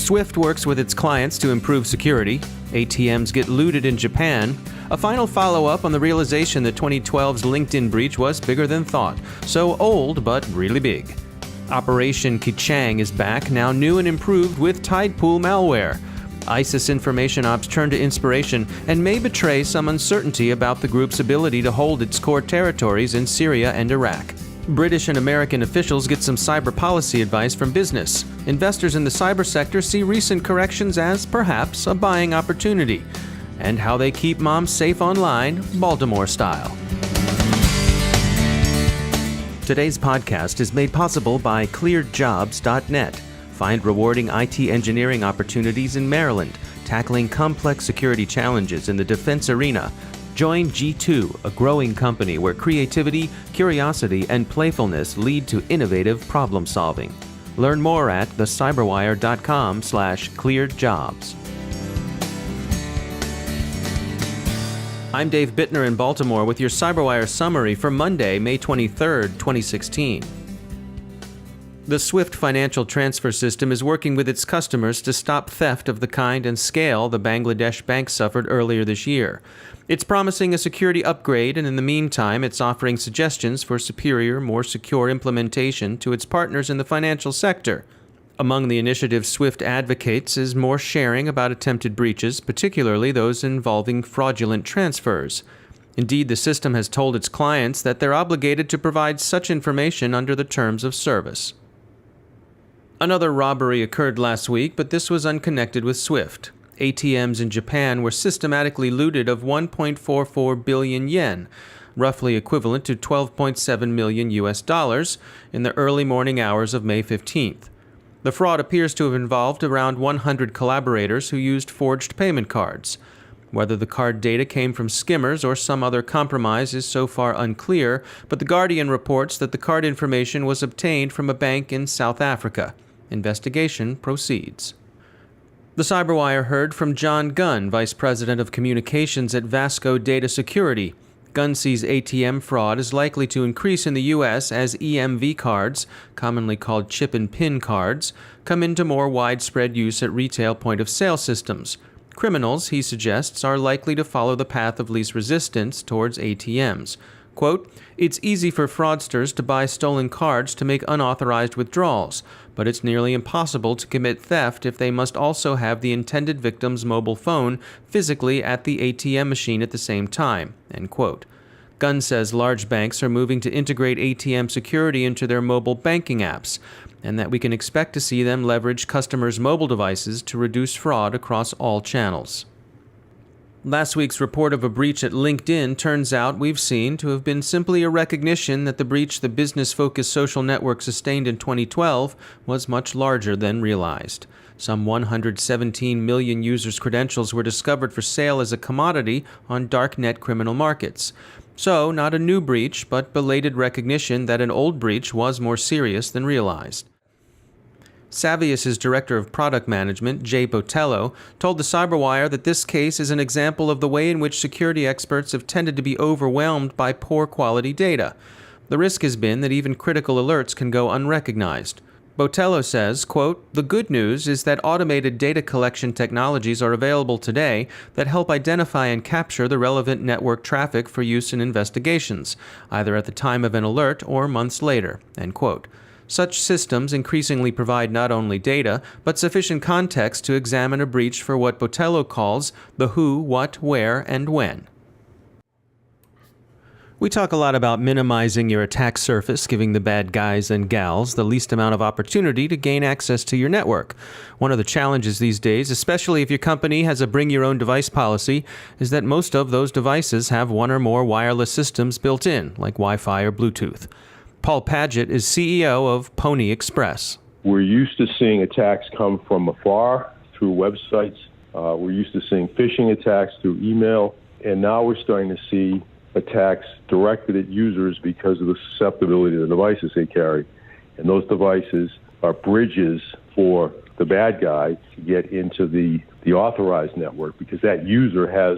Swift works with its clients to improve security. ATMs get looted in Japan. A final follow-up on the realization that 2012's LinkedIn breach was bigger than thought. So old, but really big. Operation Kichang is back, now new and improved with Tidepool malware. ISIS information ops turn to inspiration and may betray some uncertainty about the group's ability to hold its core territories in Syria and Iraq. British and American officials get some cyber policy advice from business. Investors in the cyber sector see recent corrections as perhaps a buying opportunity. And how they keep moms safe online, Baltimore style. Today's podcast is made possible by clearedjobs.net. Find rewarding IT engineering opportunities in Maryland, tackling complex security challenges in the defense arena. Join G2, a growing company where creativity, curiosity, and playfulness lead to innovative problem solving. Learn more at thecyberwire.com/clearedjobs. I'm Dave Bittner in Baltimore with your CyberWire summary for Monday, May 23, 2016. The SWIFT financial transfer system is working with its customers to stop theft of the kind and scale the Bangladesh bank suffered earlier this year. It's promising a security upgrade, and in the meantime, it's offering suggestions for superior, more secure implementation to its partners in the financial sector. Among the initiatives SWIFT advocates is more sharing about attempted breaches, particularly those involving fraudulent transfers. Indeed, the system has told its clients that they're obligated to provide such information under the terms of service. Another robbery occurred last week, but this was unconnected with SWIFT. ATMs in Japan were systematically looted of 1.44 billion yen, roughly equivalent to $12.7 million US, in the early morning hours of May 15th. The fraud appears to have involved around 100 collaborators who used forged payment cards. Whether the card data came from skimmers or some other compromise is so far unclear, but The Guardian reports that the card information was obtained from a bank in South Africa. Investigation proceeds. The CyberWire heard from John Gunn, Vice President of Communications at Vasco Data Security. Gunn sees ATM fraud is likely to increase in the U.S. as EMV cards, commonly called chip and PIN cards, come into more widespread use at retail point-of-sale systems. Criminals, he suggests, are likely to follow the path of least resistance towards ATMs. Quote, "It's easy for fraudsters to buy stolen cards to make unauthorized withdrawals, but it's nearly impossible to commit theft if they must also have the intended victim's mobile phone physically at the ATM machine at the same time." End quote. Gunn says large banks are moving to integrate ATM security into their mobile banking apps, and that we can expect to see them leverage customers' mobile devices to reduce fraud across all channels. Last week's report of a breach at LinkedIn turns out we've seen to have been simply a recognition that the breach the business-focused social network sustained in 2012 was much larger than realized. Some 117 million users' credentials were discovered for sale as a commodity on darknet criminal markets. So, not a new breach, but belated recognition that an old breach was more serious than realized. Savvius's director of product management, Jay Botello, told the CyberWire that this case is an example of the way in which security experts have tended to be overwhelmed by poor quality data. The risk has been that even critical alerts can go unrecognized. Botello says, quote, "The good news is that automated data collection technologies are available today that help identify and capture the relevant network traffic for use in investigations, either at the time of an alert or months later." End quote. Such systems increasingly provide not only data, but sufficient context to examine a breach for what Botello calls the who, what, where, and when. We talk a lot about minimizing your attack surface, giving the bad guys and gals the least amount of opportunity to gain access to your network. One of the challenges these days, especially if your company has a bring-your-own-device policy, is that most of those devices have one or more wireless systems built in, like Wi-Fi or Bluetooth. Paul Paget is CEO of Pwnie Express. We're used to seeing attacks come from afar through websites. We're used to seeing phishing attacks through email. And now we're starting to see attacks directed at users because of the susceptibility of the devices they carry. And those devices are bridges for the bad guy to get into the authorized network because that user has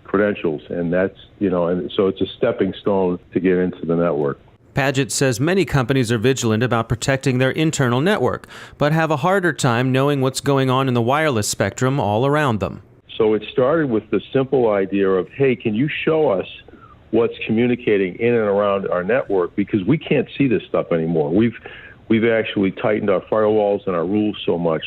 credentials. And that's, and so it's a stepping stone to get into the network. Paget says many companies are vigilant about protecting their internal network, but have a harder time knowing what's going on in the wireless spectrum all around them. So it started with the simple idea of, hey, can you show us what's communicating in and around our network? Because we can't see this stuff anymore. We've actually tightened our firewalls and our rules so much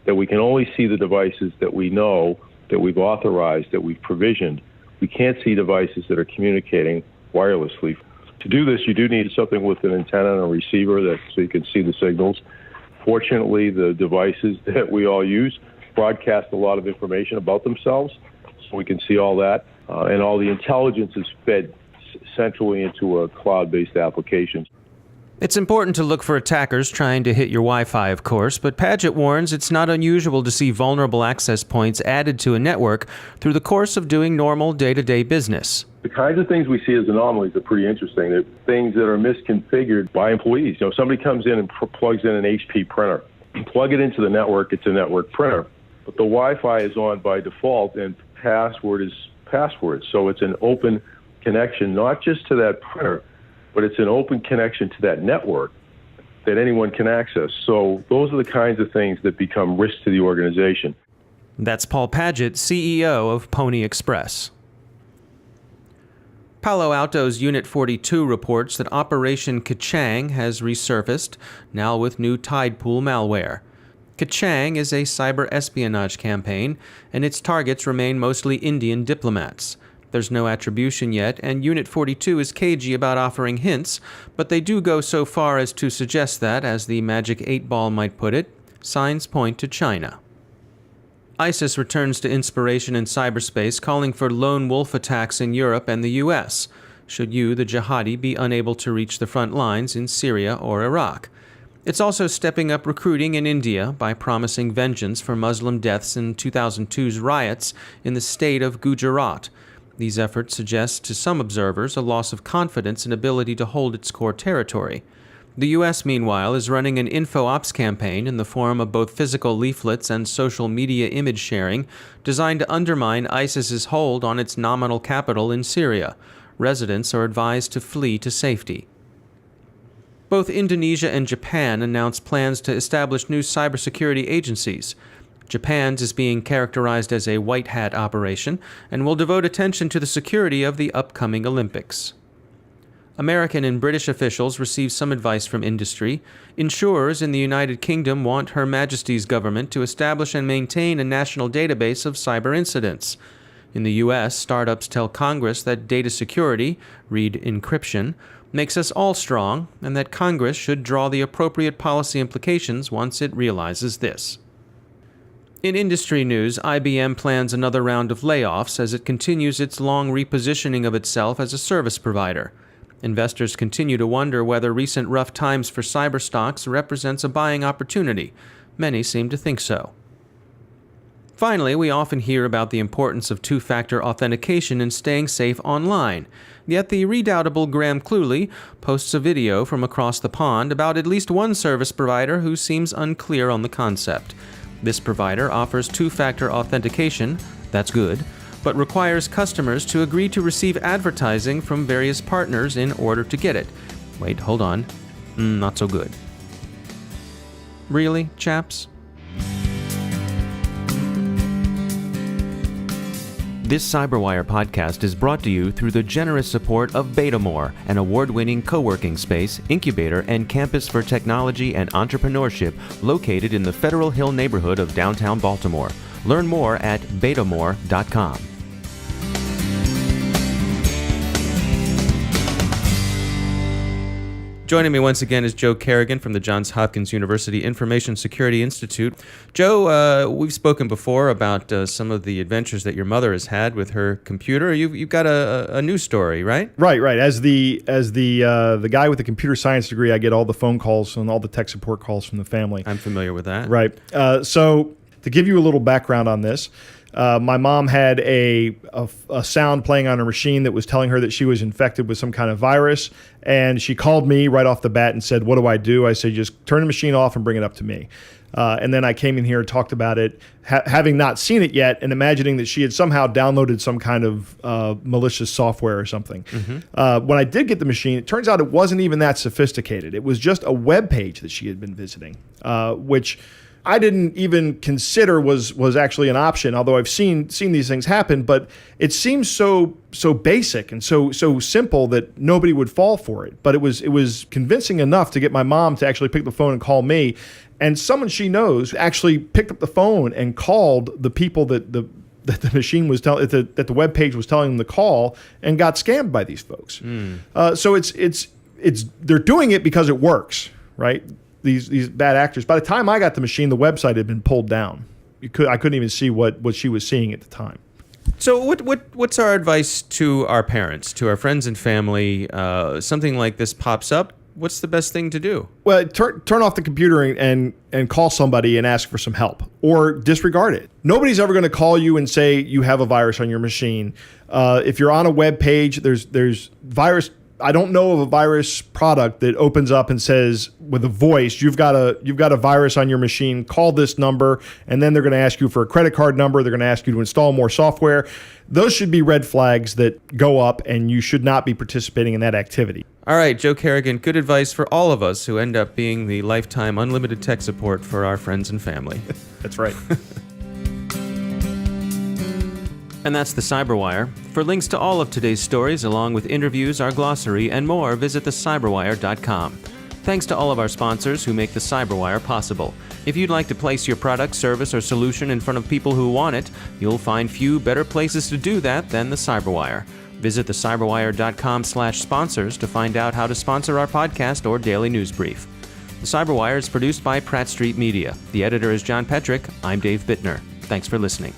that we can only see the devices that we know, that we've authorized, that we've provisioned. We can't see devices that are communicating wirelessly. To do this, you do need something with an antenna and a receiver so you can see the signals. Fortunately, the devices that we all use broadcast a lot of information about themselves, so we can see all that. And all the intelligence is fed centrally into a cloud-based application. It's important to look for attackers trying to hit your Wi-Fi, of course, but Paget warns it's not unusual to see vulnerable access points added to a network through the course of doing normal day-to-day business. The kinds of things we see as anomalies are pretty interesting. They're things that are misconfigured by employees. Somebody comes in and plugs in an HP printer. You plug it into the network, it's a network printer. But the Wi-Fi is on by default, and password is password. So it's an open connection, not just to that printer, but it's an open connection to that network that anyone can access. So those are the kinds of things that become risks to the organization. That's Paul Paget, CEO of Pwnie Express. Palo Alto's Unit 42 reports that Operation Kachang has resurfaced, now with new Tidepool malware. Kachang is a cyber espionage campaign, and its targets remain mostly Indian diplomats. There's no attribution yet, and Unit 42 is cagey about offering hints, but they do go so far as to suggest that, as the Magic 8-Ball might put it, signs point to China. ISIS returns to inspiration in cyberspace, calling for lone wolf attacks in Europe and the U.S., should you, the jihadi, be unable to reach the front lines in Syria or Iraq. It's also stepping up recruiting in India by promising vengeance for Muslim deaths in 2002's riots in the state of Gujarat. These efforts suggest to some observers a loss of confidence and ability to hold its core territory. The U.S., meanwhile, is running an info-ops campaign in the form of both physical leaflets and social media image sharing designed to undermine ISIS's hold on its nominal capital in Syria. Residents are advised to flee to safety. Both Indonesia and Japan announced plans to establish new cybersecurity agencies. Japan's is being characterized as a white hat operation and will devote attention to the security of the upcoming Olympics. American and British officials received some advice from industry. Insurers in the United Kingdom want Her Majesty's government to establish and maintain a national database of cyber incidents. In the U.S., startups tell Congress that data security, read encryption, makes us all strong, and that Congress should draw the appropriate policy implications once it realizes this. In industry news, IBM plans another round of layoffs as it continues its long repositioning of itself as a service provider. Investors continue to wonder whether recent rough times for cyber stocks represents a buying opportunity. Many seem to think so. Finally, we often hear about the importance of two-factor authentication in staying safe online. Yet the redoubtable Graham Cluley posts a video from across the pond about at least one service provider who seems unclear on the concept. This provider offers two-factor authentication, that's good, but requires customers to agree to receive advertising from various partners in order to get it. Wait, hold on. Not so good. Really, chaps? This CyberWire podcast is brought to you through the generous support of Baltimore, an award-winning co-working space, incubator, and campus for technology and entrepreneurship located in the Federal Hill neighborhood of downtown Baltimore. Learn more at baltimore.com. Joining me once again is Joe Carrigan from the Johns Hopkins University Information Security Institute. Joe, we've spoken before about some of the adventures that your mother has had with her computer. You've got a news story, right? Right. As the guy with the computer science degree, I get all the phone calls and all the tech support calls from the family. I'm familiar with that. Right. So to give you a little background on this, My mom had a sound playing on her machine that was telling her that she was infected with some kind of virus. And she called me right off the bat and said, "What do I do?" I said, "Just turn the machine off and bring it up to me." And then I came in here and talked about it, having not seen it yet and imagining that she had somehow downloaded some kind of malicious software or something. When I did get the machine, it turns out it wasn't even that sophisticated. It was just a web page that she had been visiting, which I didn't even consider was actually an option, although I've seen these things happen. But it seems so basic and so simple that nobody would fall for it. But it was convincing enough to get my mom to actually pick the phone and call me. And someone she knows actually picked up the phone and called the people that the machine was telling, that the web page was telling them to call, and got scammed by these folks. So it's they're doing it because it works, right? These bad actors. By the time I got the machine, the website had been pulled down. I couldn't even see what she was seeing at the time. So what's our advice to our parents, to our friends and family? Something like this pops up. What's the best thing to do? Well, turn off the computer and call somebody and ask for some help, or disregard it. Nobody's ever going to call you and say you have a virus on your machine. If you're on a web page, there's virus. I don't know of a virus product that opens up and says with a voice, you've got a virus on your machine, call this number, and then they're going to ask you for a credit card number. They're going to ask you to install more software. Those should be red flags that go up, and you should not be participating in that activity. All right, Joe Carrigan, good advice for all of us who end up being the lifetime unlimited tech support for our friends and family. That's right. And that's the CyberWire. For links to all of today's stories, along with interviews, our glossary, and more, visit thecyberwire.com. Thanks to all of our sponsors who make the CyberWire possible. If you'd like to place your product, service, or solution in front of people who want it, you'll find few better places to do that than the CyberWire. Visit thecyberwire.com/sponsors to find out how to sponsor our podcast or daily news brief. The CyberWire is produced by Pratt Street Media. The editor is John Petrick. I'm Dave Bittner. Thanks for listening.